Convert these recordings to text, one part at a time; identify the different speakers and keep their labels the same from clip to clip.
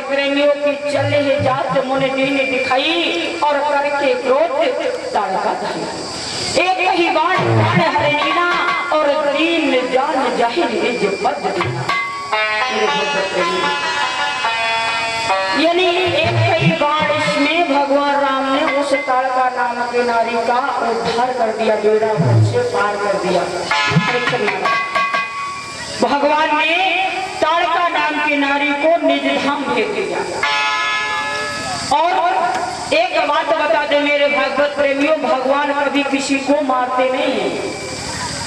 Speaker 1: प्रेमियों की चले ही जात मुनि ने दिखाई और करके क्रोध ताड़का धाई। एक ही बाण बाण हरे नीना और तीन जान जाहिर निज पद दीना। यानी एक ही बाण में भगवान राम ने उस ताड़का नामक नारी का उद्धार कर दिया, बेड़ा से पार कर दिया। भगवान ने ताड़का नाम की नारी को निज धाम भेज दिया। और एक बात बता दे मेरे भागवत प्रेमियों, भगवान कभी किसी को मारते नहीं है,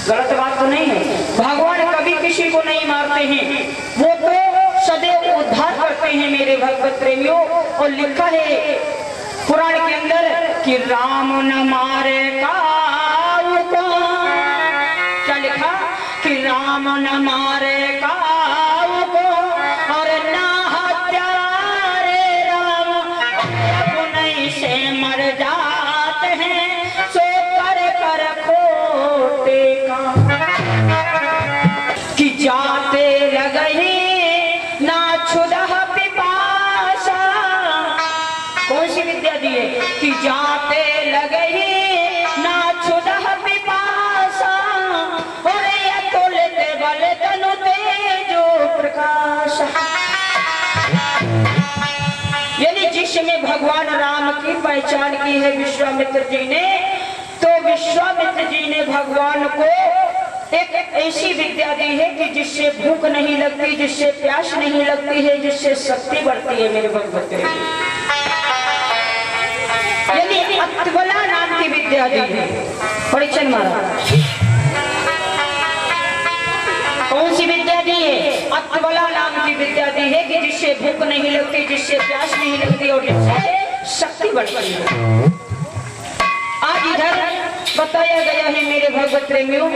Speaker 1: गलत बात तो नहीं है। भगवान कभी किसी को नहीं मारते हैं, वो तो सदैव उद्धार करते हैं मेरे भागवत प्रेमियों। और लिखा है पुराण के अंदर कि राम न मारे काऊ को, क्या लिखा कि राम न मारे काऊ को और ना हत्यारे राम पुनः से मर जाते हैं, सो कर कर खोटे का कि जाते लगे ना क्षुधः पिपासा। कौन सी विद्या दी है कि जाते लगे ना क्षुधः पिपासा और अतुलित बल तनु तेजो प्रकाश। यानी जिसमें भगवान राम की पहचान की है विश्वामित्र जी ने, तो विश्वामित्र जी ने भगवान को एक ऐसी विद्या दी है कि जिससे भूख नहीं लगती, जिससे प्यास नहीं लगती है, जिससे शक्ति बढ़ती है मेरे भगवत। यानी अत्वला नाम की विद्या दी है। परीक्षण महाराज कौन सी विद्या दी है? अत्वला नाम की विद्या दी है कि जिससे भूख नहीं लगती, जिससे प्यास नहीं लगती और जिससे शक्ति बढ़ती है। आज इधर बताया गया है मेरे भगवत प्रेमियों,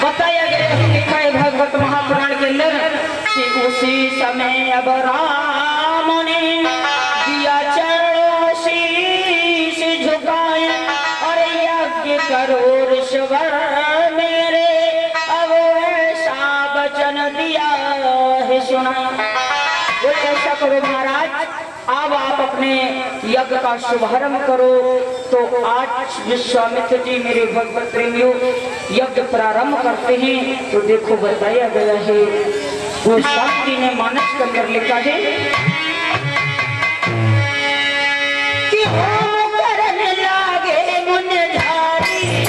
Speaker 1: बताया गया है, लिखा है भागवत महापुराण के अंदर कि उसी समय अब राम ने दिया चरणों शीश झुकाए और यज्ञ करो ऋषवर मेरे, अब ऐसा वचन दिया है सुना। ऐसा करो महाराज, अब आप अपने यज्ञ का शुभारंभ करो। तो आज विश्वामित्र जी मेरे भगवत प्रेमियों यज्ञ प्रारंभ करते हैं। तो देखो बताया गया है, वो शांति ने मानस के अंदर लिखा है कि होम करने लागे मुनधारी,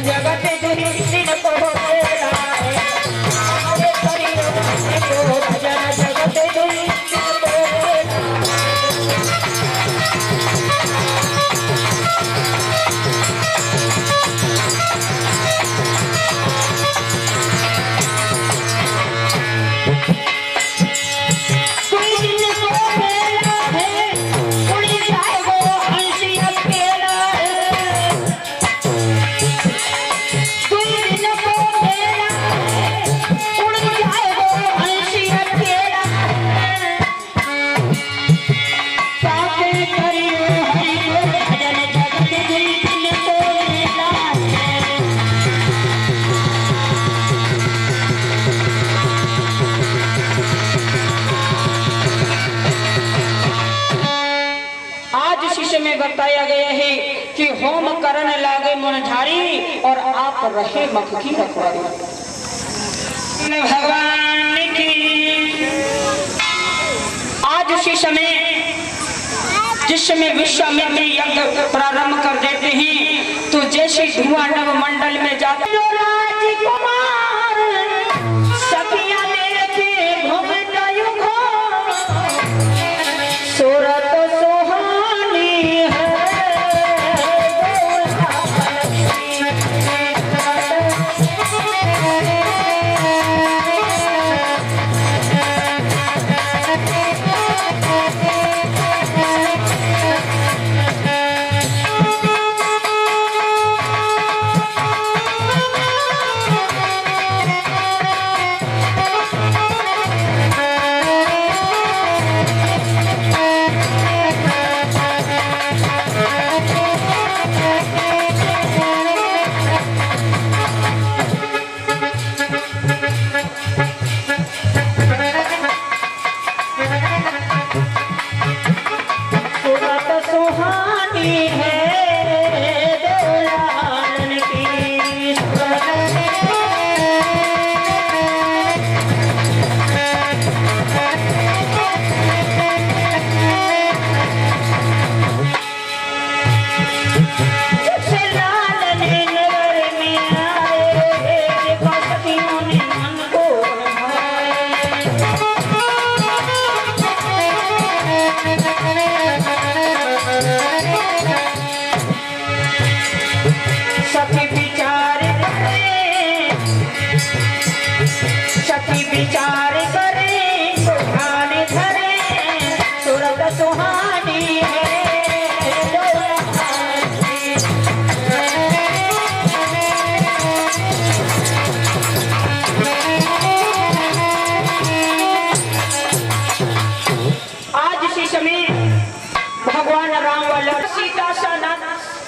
Speaker 1: जगत झाड़ी और आप रहे मख की रखवारी। भगवान की आज उसी समय जिस समय विश्वामित्र यज्ञ प्रारंभ कर देते हैं तो जैसे धुआं नव मंडल में जाते राजकुमार सखिया देखे घूमता युग सूरत सुहानी है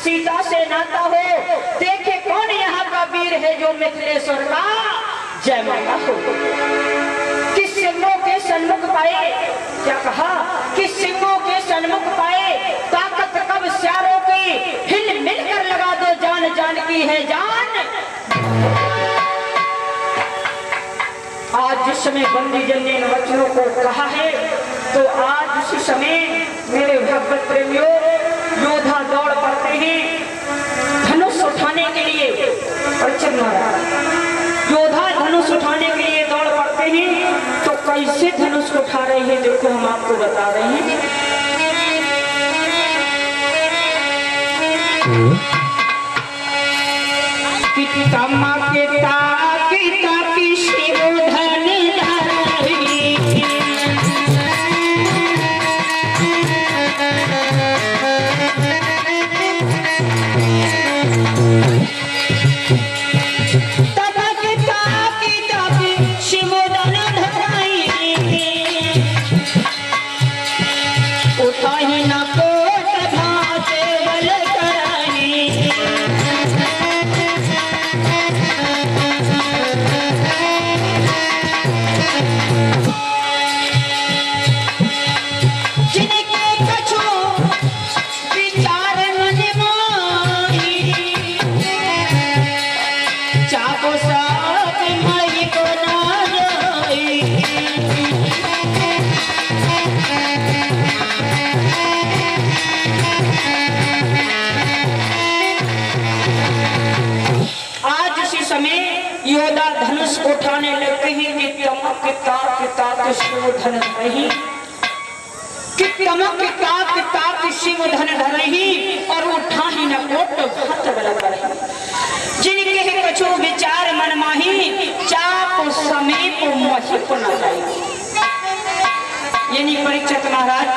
Speaker 1: सीता से नाता हो देखे कौन यहाँ का वीर है जो मिथिलेश्वर का जय माता हो। किस सिंहों के सन्मुख पाए क्या कहा किस सिंहों के सन्मुख पाए ताकत कब स्यारों की हिल मिलकर लगा दो जान जान की है जान। आज जिस समय बंदी जन ने इन वचनों को कहा है तो आज उसी समय मेरे भगवत प्रेमियों योद्धा दौड़ पड़ते हैं धनुष उठाने के लिए। योद्धा धनुष उठाने के लिए दौड़ पड़ते हैं तो कैसे धनुष उठा रहे हैं देखो हम आपको बता रहे हैं। योद्धा धनुष उठाने लगते हैं कि तमक शिवधन नहीं कि तमक शिवधन धरही और उठा ही न कोट भात बलकर जिनके कछु विचार मन माही चाप समीप महिप न जाए। यानी परीक्षित महाराज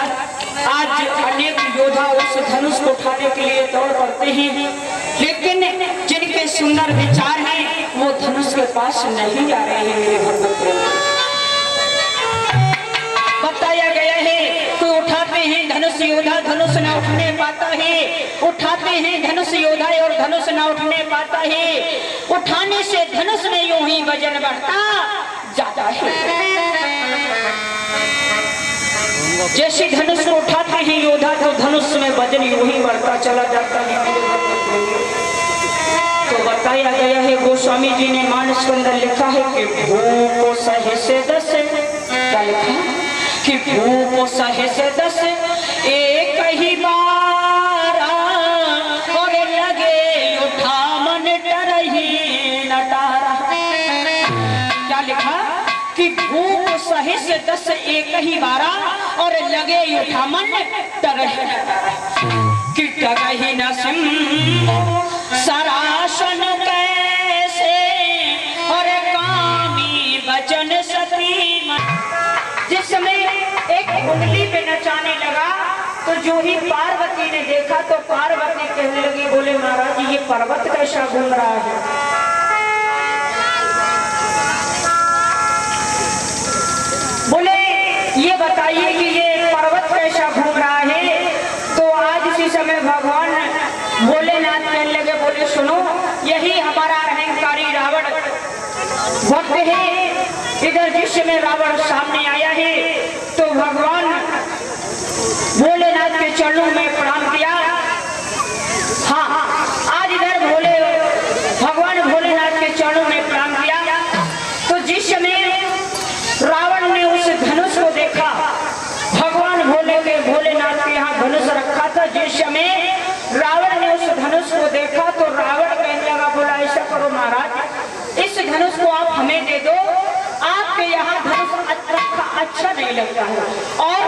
Speaker 1: आज अनेक योद्धा उस धनुष को उठाने के लिए दौड़ पड़ते हैं लेकिन जिनके सुंदर विचार हैं वो धनुष के पास नहीं जा रहे हैं। मेरे भगवत बताया गया है कोई उठाते हैं धनुष योद्धा धनुष न उठने पाता है, उठाते हैं धनुष योद्धा और धनुष न उठने पाता है। उठाने से धनुष में यूं ही वजन बढ़ता जाता है। जैसे धनुष को उठाते हैं योद्धा तो धनुष में वजन यूं ही बढ़ता चला जाता है। बताया गया है, गोस्वामी जी ने मानस के अंदर लिखा है कि भूख सहे से 10, क्या लिखा कि भूख सहे से 10 एक ही बार और लगे उठा मन डरही न डारा। क्या लिखा कि भूख सहे से 10 एक ही बार और लगे उठा मन डरही न डारा। कि डरही न सिम सरासन कैसे और कामी वचन सती। जिस समय एक उंगली पे नचाने लगा तो जो ही पार्वती ने देखा तो पार्वती कहने लगी, बोले महाराज ये पर्वत कैसा घूम रहा है। बोले ये बताइए कि ये पर्वत कैसा घूम रहा है। तो आज इसी समय भगवान भोलेनाथ कहने लगे, बोले सुनो यही हमारा अहंकारी रावण भक्त है। इधर जिस समय रावण सामने आया है तो भगवान भोलेनाथ के चरणों में प्रणाम किया। हाँ, आज इधर भगवान भोलेनाथ के चरणों में प्रणाम किया। तो जिस समय रावण ने उस धनुष को देखा, भगवान भोलेनाथ के यहाँ धनुष रखा था, जिस समय रावण ने उस धनुष को देखा तो रावण कहने लगा, बोला ऐसा करो महाराज इस धनुष को आप हमें दे दो, आपके यहाँ धनुष अच्छा नहीं लगता है और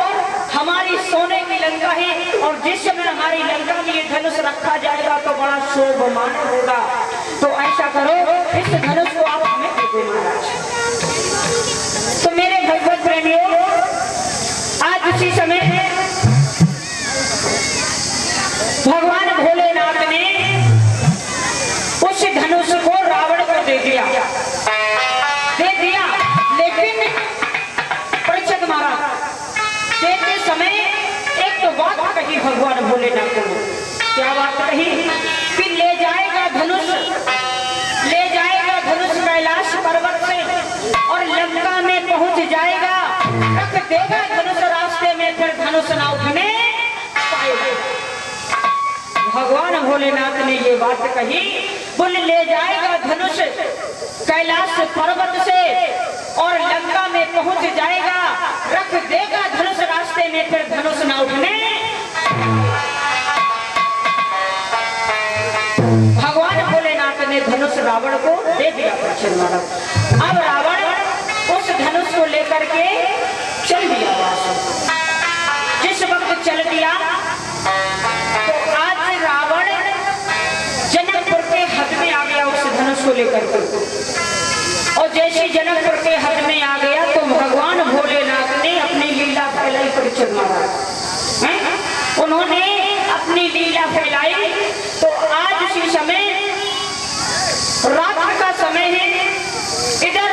Speaker 1: हमारी सोने की लंका है और जिस समय हमारी लंका में ये धनुष रखा जाएगा तो बड़ा शोभमान होगा। तो ऐसा करो इस धनुष को आप हमें दे दो महाराज। तो मेरे भगवत प्रेमियों, आज उसी समय भगवान भोलेनाथ ने उस धनुष को रावण को दे दिया। लेकिन परीक्षित महाराज देते समय एक तो बात कही भगवान भोलेनाथ को। क्या बात कही कि ले जाएगा धनुष कैलाश पर्वत से और लंका में पहुंच जाएगा, रख देगा धनुष रास्ते में, फिर धनुष ना उठने पाएगा। भगवान भोलेनाथ ने ये बात कही, बोले ले जाएगा धनुष कैलाश पर्वत से और लंका में पहुंच जाएगा, रख देगा धनुष रास्ते में, फिर धनुष ना उठने। भगवान भोलेनाथ ने धनुष रावण को दे दिया। अब रावण उस धनुष को लेकर के चल दिया। जिस वक्त चल दिया तो आज रावण जनकपुर के हद में आ गया उस धनुष को लेकर के। और जैसे जनकपुर के हद में आ गया तो भगवान भोलेनाथ ने अपनी लीला फैलाई। परीक्षित महाराज उन्होंने अपनी लीला फैलाई। तो आज इसी समय रात का समय है, इधर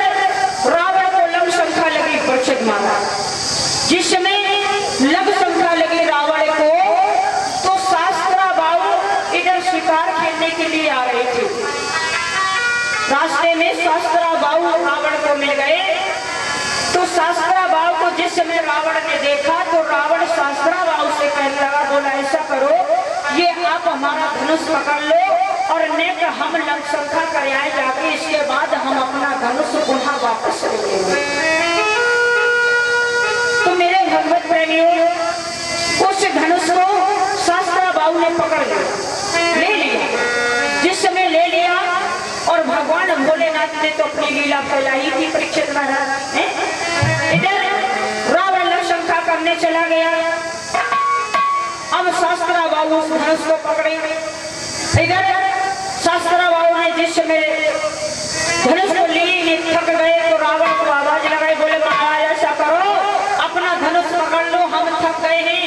Speaker 1: रावण को लघु शंखा लगी। परीक्षित महाराज जिस समय लघु शंखा लगी रावण को तो शास्त्रा बाहु इधर शिकार खेलने के लिए आ रहे थे। रास्ते में शास्त्रा बाहु रावण को मिल गए। तो शास्त्रा बाहु को जिस समय रावण ने देखा तो रावण शास्त्रा बाहु से कहने लगा, बोला ऐसा करो ये आप हमारा धनुष पकड़ लो और नेक हम लघु शंखा कर आए जाके, इसके बाद हम अपना धनुष पुनः वापस लेंगे। तो मेरे भगवत प्रेमियों, उस धनुष को शास्त्रा बाहु ने पकड़ ले लिया। जिस समय ले लिया और भगवान भोलेनाथ ने तो अपनी लीला फैलाई थी। परीक्षित महाराज इधर रावण लघु शंखा करने चला गया। अब शास्त्रा बाहु उस धनुष को पकड़े। इधर शास्त्रा बाहु ने जिस समय धनुष को लिए थक गए तो रावण को आवाज लगाई, बोले महाराज ऐसा करो अपना धनुष पकड़ लो, हम थक गए हैं।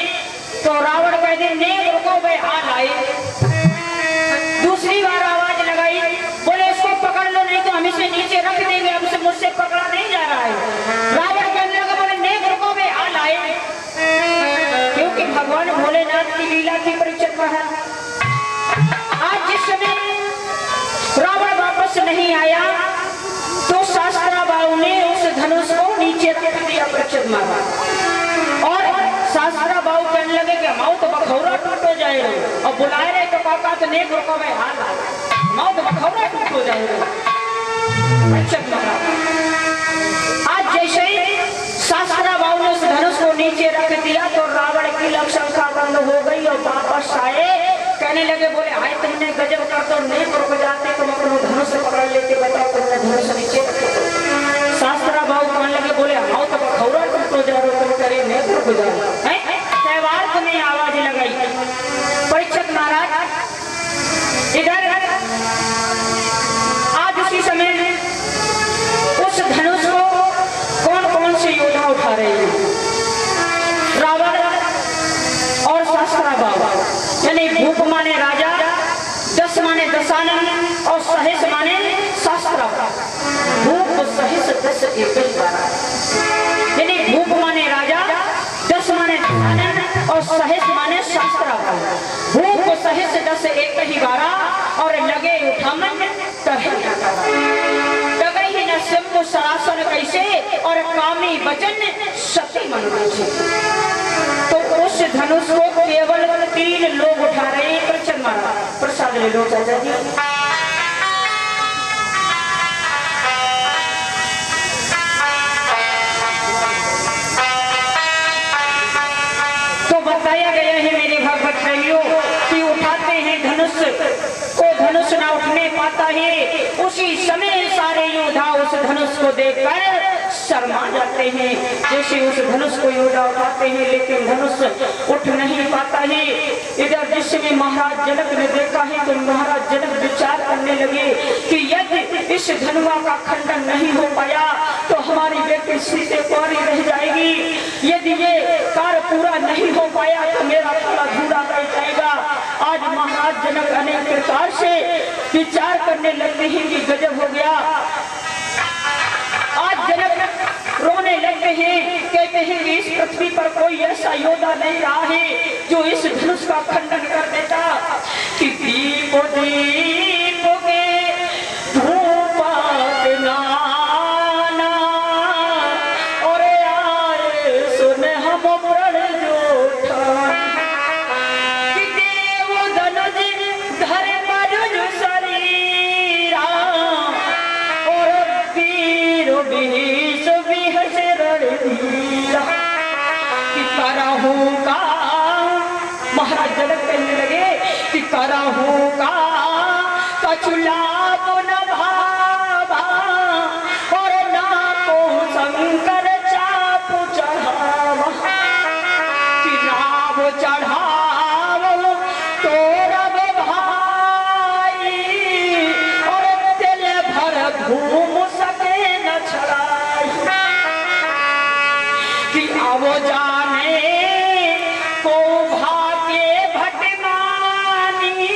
Speaker 1: तो रावण कहते नहीं रुको भाई हाल आए। दूसरी बार आवाज लगाई, बोले इसको पकड़ लो नहीं तो हम इसे नीचे रख देंगे, हमसे मुझसे पकड़ा नहीं जा रहा है। रावण कहने लगा, बोले नहीं रुको भाई हाल आए। क्योंकि भगवान भोलेनाथ की लीला की परीक्षित महाराज। आज जिस समय रावण वापस नहीं आया तो शास्त्रा बाहु ने उस धनुष को नीचे रख दिया। परीक्षित महाराज और शास्त्रा बाबू कहने लगे कि माओ तो बखौरा टूटो जाए और बुलाए रहे तो काका तो नेक रोका में हाल माओ तो बखौरा टूटो जाए। आज जैसे ही शास्त्रा बाबू ने उस धनुष को नीचे रख दिया तो रावण की लक्षणा बंद हो गई और वापस आए कहने लगे बोले आए तुमने गजब कर तो नेक रुक जाते तुम अपना धनुष पकड़ लेके बताओ तुमने धनुष नीचे रखो। शास्त्रा बाबू कहने लगे बोले आओ तो बखौरा टूटो जा रहे तुम करे नेक रुक जाओ। त्यौहार को नहीं आवाज लगाई। परीक्षक महाराज इधर आज उसी समय उस धनुष को कौन कौन से योद्धा उठा रहे हैं? रावण और शास्त्रा बाबू यानी भूप माने राजा, दस माने दशानन और सहिस माने शास्त्रा। भूप सहिस दस एक ही बारा यानी भूप माने राजा, दस माने दशानन और सहिस माने शास्त्रा। भूप सहिस दस एक ही बारा और लगे उठामन तगई ही न सिंह सरासन कैसे और कामी वचन सती मन कैसे। तो उस धनुष को केवल 3 लोग उठा रहे हैं। प्रचंड मारा प्रसाद ले लो चाचा जी। तो बताया गया है मेरे भगवत भाइयों कि उठाते हैं धनुष को, धनुष ना उठने पाता है उसी समय सारे योद्धा उस धनुष को देखकर शर्मा जाते हैं। जैसे उस धनुष को योद्धा उठाते हैं लेकिन धनुष उठ नहीं पाता है। इधर जिसमें महाराज जनक ने देखा है तो महाराज जनक विचार करने लगे कि यदि इस धनुआ का खंडन नहीं हो पाया तो हमारी बेटी सीते कुंवारी रह जाएगी। यदि ये कार्य पूरा नहीं हो पाया तो मेरा थोड़ा अधूरा रह जाएगा। आज महाराज जनक अनेक प्रकार से विचार करने लगते हैं कि गजब हो गया। आज जनक रोने लगते हैं, कहते हैं कि इस पृथ्वी पर कोई ऐसा योद्धा नहीं रहा है जो इस धनुष का खंडन कर देता। कि दीप दीप के धूपात नाना और आए सुन हम प्रण जोठा। कि देव धनुष धर मरुज शरीरा और वीर विष विहस रणधीरा। कि करहूं का महाराज जनक कहने लगे कि करहूं का कछुलाभ न भावा और ना को शंकर चाप चढ़ावा। कि राव चढ़ाव तो रब भाई और दिल भर घूम सके न छड़ाई। कि आवो जाने को भागे भटमानी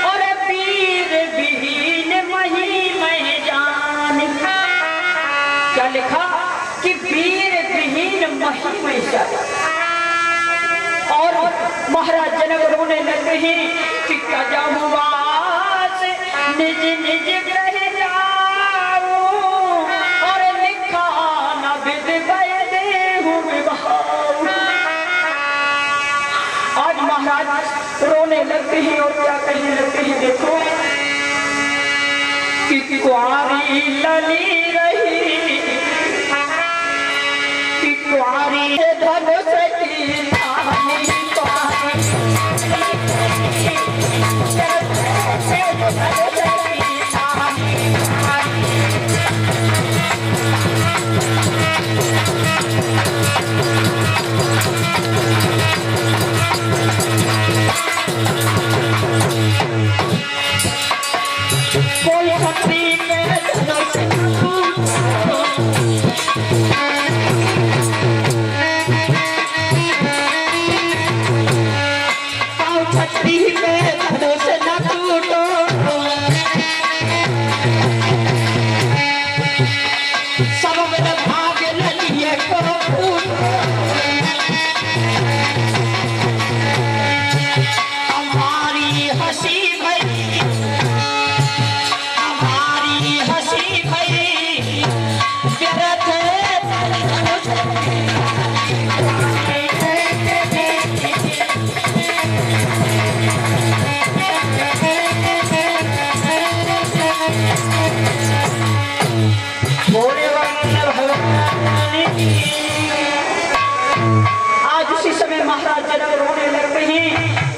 Speaker 1: और वीर विहीन मही मह जानी। क्या लिखा? कि वीर विहीन मही मह जानी। और महाराज जनक रोने लगते हैं कि कजहुआस निज निज ग्रह जाओ और लिखा न विद गए देहु विभाव। आज महाराज रोने लगते हैं और क्या कहने लगते हैं देखो। कि कुंवारी लली रही, कि कुंवारी धनुष की कहानी कोई हस्ती में धनुष न टूटो। सब भाग लिए को हमारी हंसी भई, हमारी हंसी भई व्यर्थ आज उसी समय महाराज जनक रोने लगते हैं,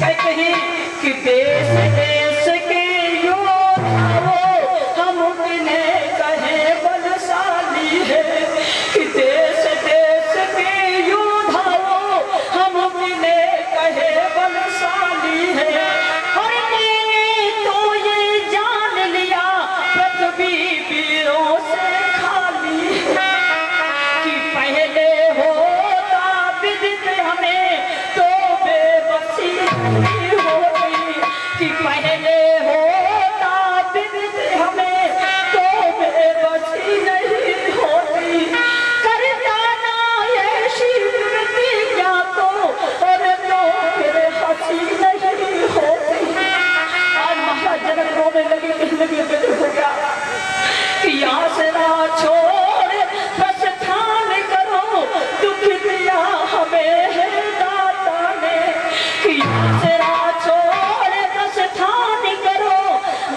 Speaker 1: कहते हैं कि देश देश के योद्धाओं हम उन्हें कहे बलशाली है, कि देश देश के योद्धाओं हम उन्हें कहे बलशाली है। और मैंने तो ये जान लिया पृथ्वी वीरों से खाली है, कि पहले होता विदित हमें तो बेबसी नहीं होती, कि पहले होता विदित हमें तो बेबसी नहीं होती। करता ना ऐसी प्रतिज्ञा तो और तो फिर हंसी नहीं होती। आज महाराज जनक रोने लगे, कहने लगे हो गया कि यहाँ से ना छोड़ प्रस्थान करो, दुख दिया हमें है दाता ने, कि यहाँ से ना छोड़ प्रस्थान करो,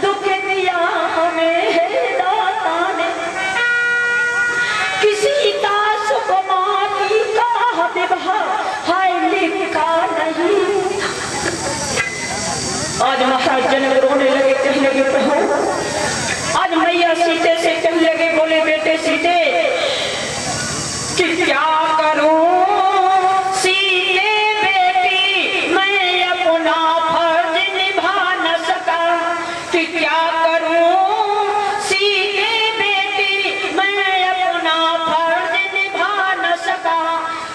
Speaker 1: दुख दिया हमें है दाता ने। किसी का सुकुमारी का विवाह हाय लिखा नहीं। आज महाराज जनक रोने लगे, कहने लगे प्रभु, आज मैया सीते से कहने लगे, बोले बेटे सीते कि क्या करूं सीते बेटी, मैं अपना फर्ज निभा न सका, कि क्या करूं सीते बेटी, मैं अपना फर्ज निभा न सका,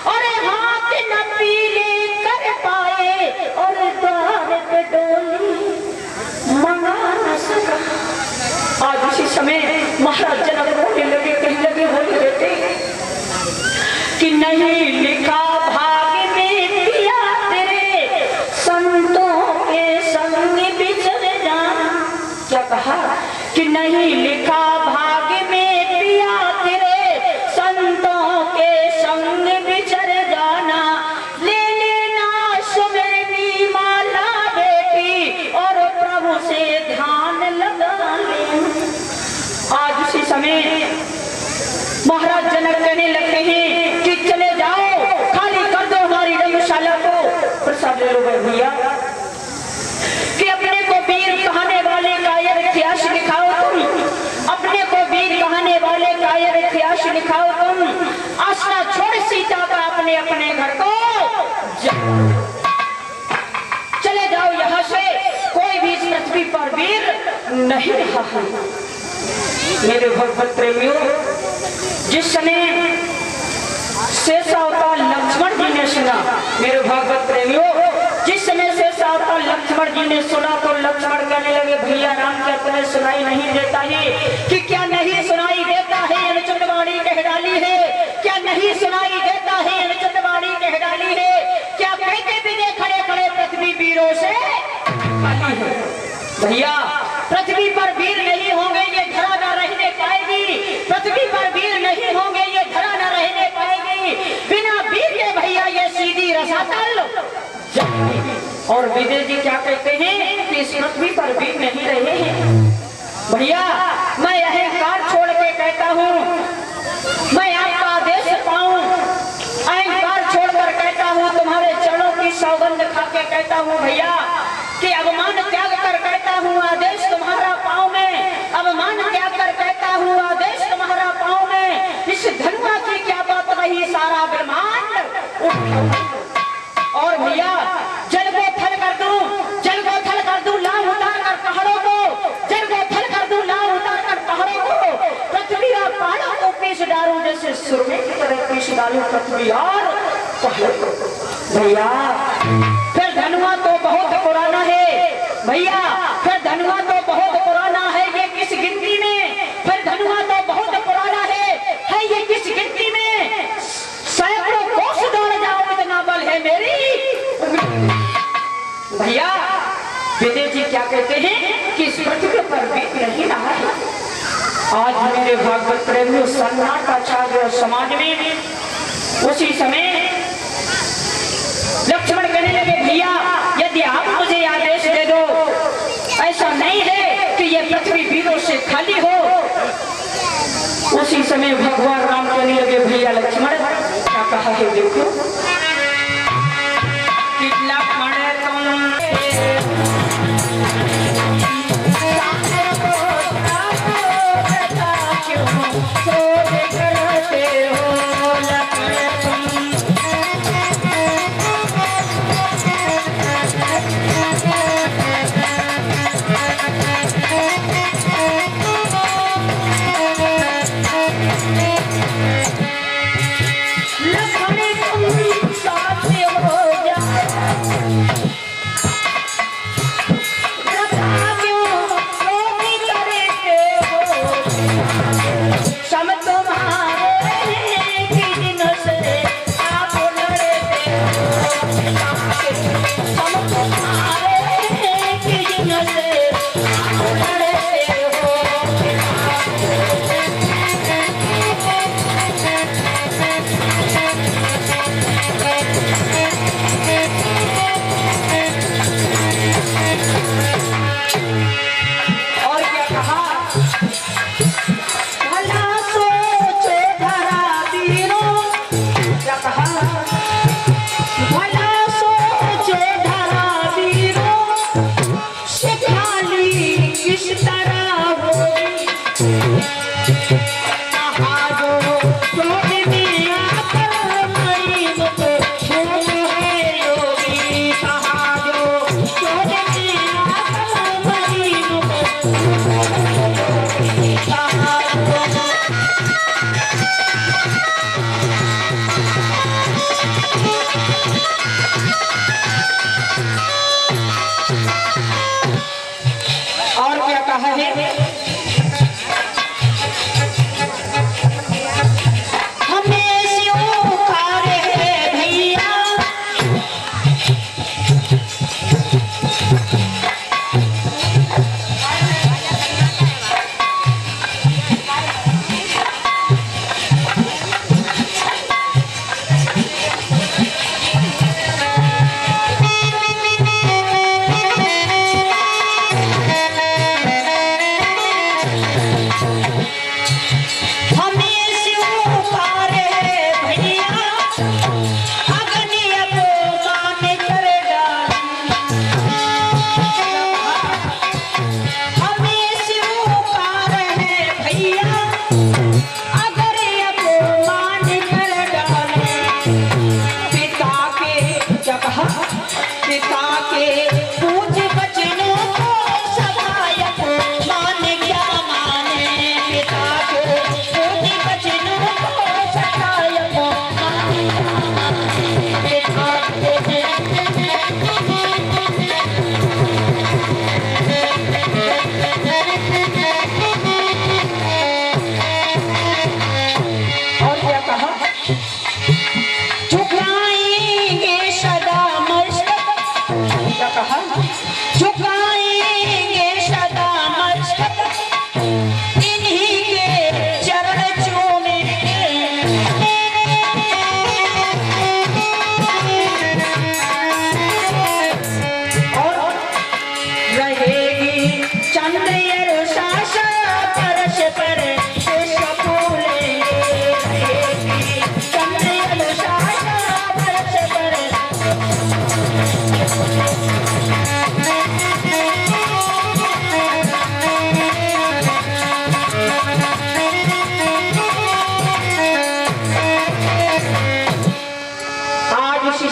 Speaker 1: और हाथ न पीले कर पाए और द्वार पे डोली मंगा न सका। आज उसी समय महाराज जनक रोने लगे, कहने लगे, बोले बेटे कि नहीं लिखा भाग में पिया तेरे, संतों के संग बिछड़ जाना। क्या कहा कि नहीं लिखा भाग में पिया तेरे, संतों के संग बिछड़ जाना। ले लेना सुमेरनी माला बेटी और प्रभु से ध्यान लगा ले। आज उसी समय महाराज जनक कहने लगते हैं कि चले जाओ, खाली कर दो हमारी रंगशाला को, प्रसाद ले लो भैया, कि अपने को वीर कहने वाले का यह इतिहास लिखाओ तुम, अपने को वीर कहने वाले का यह इतिहास लिखाओ तुम, आसना छोड़ सीता का अपने अपने घर को चले जाओ यहाँ से, कोई भी इस पृथ्वी पर वीर नहीं रहा है। मेरे भगवत प्रेमियों, जिस समय शेषावतार लक्ष्मण जी ने सुना, मेरे भगवत प्रेमियों, जिस समय शेषावतार लक्ष्मण जी ने सुना तो लक्ष्मण कहने लगे, भैया राम क्या तुम्हें सुनाई नहीं देता है, कि क्या नहीं सुनाई देता है, अनुचंडवाणी कह डाली है, क्या नहीं सुनाई देता है, अनुचंडवाणी कह डाली है, क्या कहते बिना खड़े खड़े पृथ्वी वीरों से खाली है। भैया पृथ्वी पर वीर नहीं होंगे ये धरा न रहने पाएगी, पृथ्वी पर वीर नहीं होंगे ये धरा न रहने पाएगी, बिना वीर के भैया ये सीधी रसातल जाएगी। और विजय जी क्या कहते हैं कि इस पृथ्वी पर वीर नहीं रहे हैं। भैया मैं अहंकार छोड़ के कहता हूँ, मैं आपका आदेश पाऊं, अहंकार छोड़कर कहता हूँ, तुम्हारे चरणों की सौगंध खा के कहता हूँ भैया कि अभिमान त्याग कर कहता हूँ, आदेश तुम्हारा पाँव में, अभिमान त्याग कर कहता हूँ, आदेश तुम्हारा पाँव में। इस धनुआ की क्या बात रही, सारा ब्रह्मांड। और भैया जल को थल कर दूं, जल को थल कर दूं, लाभ उतार कर पहाड़ों को, जल को थल कर दूं, लाभ उतार कर पहाड़ों को, पृथ्वी और पहाड़ों को पीस डालूं, जैसे सुरमे की तरह पीस डालूं पृथ्वी और पहाड़ों को। भैया फिर धनुआ तो बहुत पुराना है, भैया फिर धनुआ तो बहुत पुराना है, ये किस गिनती में, फिर धनुआ तो बहुत पुराना है ये किस गिनती में, सैकड़ों कोस दौड़ जाओ इतना बल है मेरी। भैया विजय जी क्या कहते हैं कि इस पृथ्वी पर भी नहीं रहा है। आज मेरे भागवत प्रेमियों सन्नाटा छा गया समाज में। उसी समय लक्ष्मण कहने लगे, भैया यदि आप मुझे आदेश दे दो, ऐसा नहीं है कि ये पृथ्वी वीरों से खाली हो। उसी समय भगवान राम कहने लगे, भैया लक्ष्मण कहा है देखो, कितना पड़े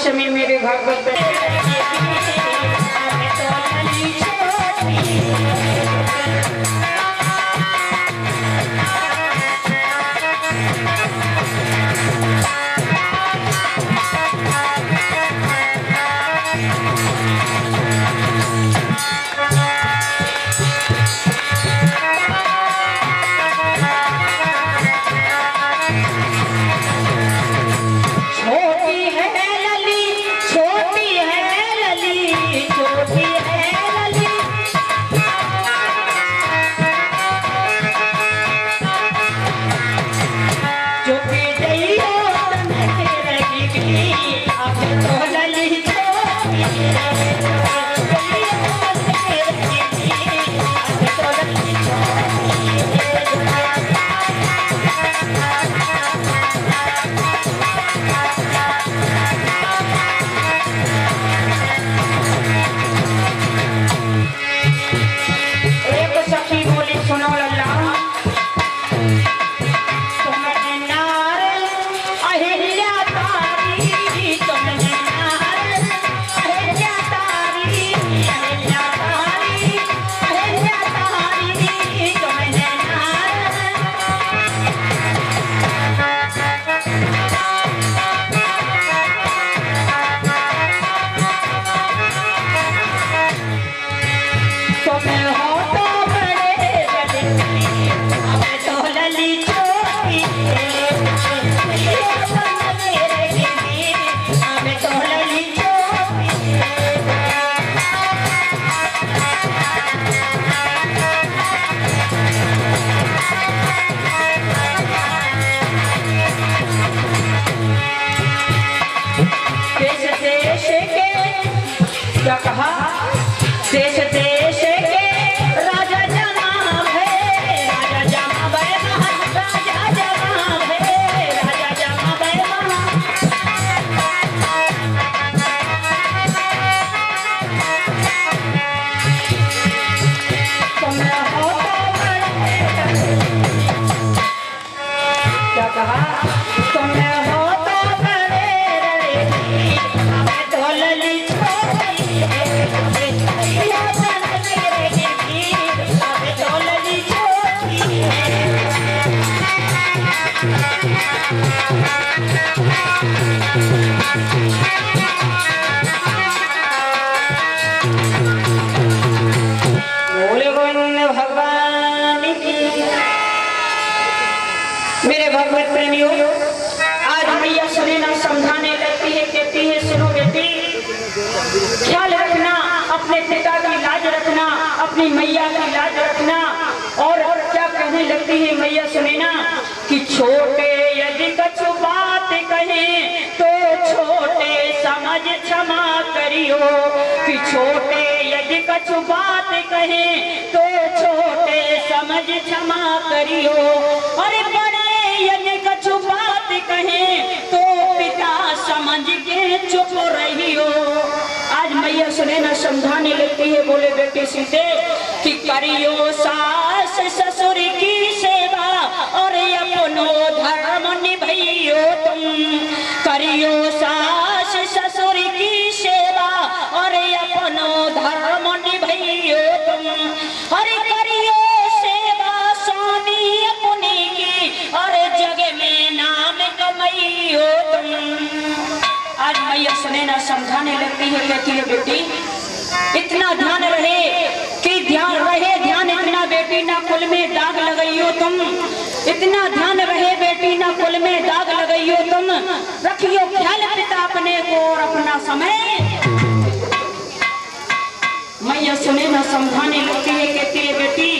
Speaker 1: समय मेरे भागवत छोटी है लली छोटी है बोले गोविंद भगवान की। मेरे भगवत प्रेमियों, आज मैया सुनना समझाने लगती है, कहती है सुनो बेटी, ख्याल रखना, अपने पिता की लाज रखना, अपनी मैया की लाज रखना। और क्या कहने लगती है मैया सुनना कि छोटे यदि कछु बात कहें तो छोटे समझ क्षमा करियो, कि छोटे यदि कछु बात कहें तो छोटे समझ क्षमा करियो, अरे बड़े यदि कछु बात कहें तो पिता समझ के चुप रहियो। आज मैया सुने न समझाने लगती है, बोले बेटे सीते कि करियो सास ससुर की सेवा और अपनो धर्म निभइयो तुम, करियो सास ससुर की सेवा और अपनो धर्म निभइयो तुम, अरे करियो सेवा स्वामी अपने की और जग में नाम कमाइयो तुम। आज मैया सुने ना समझाने लगती है, कहती है बेटी इतना ध्यान रहे कि ध्यान रहे, ध्यान इतना बेटी ना कुल में दाग लगाइयो तुम, इतना ध्यान रहे बेटी ना कुल में दाग लगाइयो तुम, रखियो ख्याल पिता अपने को और अपना समय। मैया सुने ना समझाने लगती है, कहती है बेटी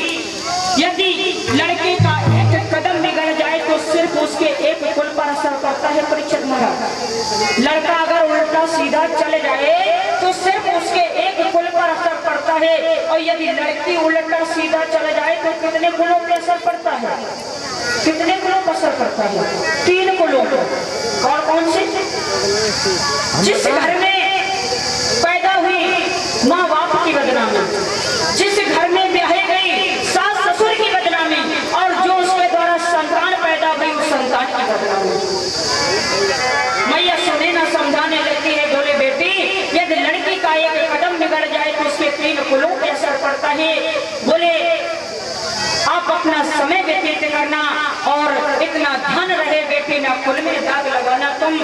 Speaker 1: यदि लड़के का एक कदम बिगड़ जाए तो सिर्फ उसके एक कुल पर असर पड़ता है। परीक्षित महाराज, लड़का अगर उल्टा सीधा चले जाए तो सिर्फ उसके एक कुल पर असर पड़ता है, और यदि लड़की उल्टा सीधा चले जाए तो कितने कुलों पर असर पड़ता है? कितने कुलों पर असर पड़ता है? 3 कुलों पर। और कौन से? जिस घर में पैदा हुई माँ बाप की बदनामी, जिस घर में ब्याही गई सास ससुर की बदनामी, और जो उसके द्वारा संतान पैदा हुई उस संतान की बदनामी। मैया सुने ना समझाने लगती है, बोले बेटी यदि लड़की का एक कदम बिगड़ जाए तो उसके 3 कुलों पे असर पड़ता है। बोले आप अपना समय व्यतीत करना और इतना ध्यान रहे बेटी ना कुल में दाग लगाना तुम।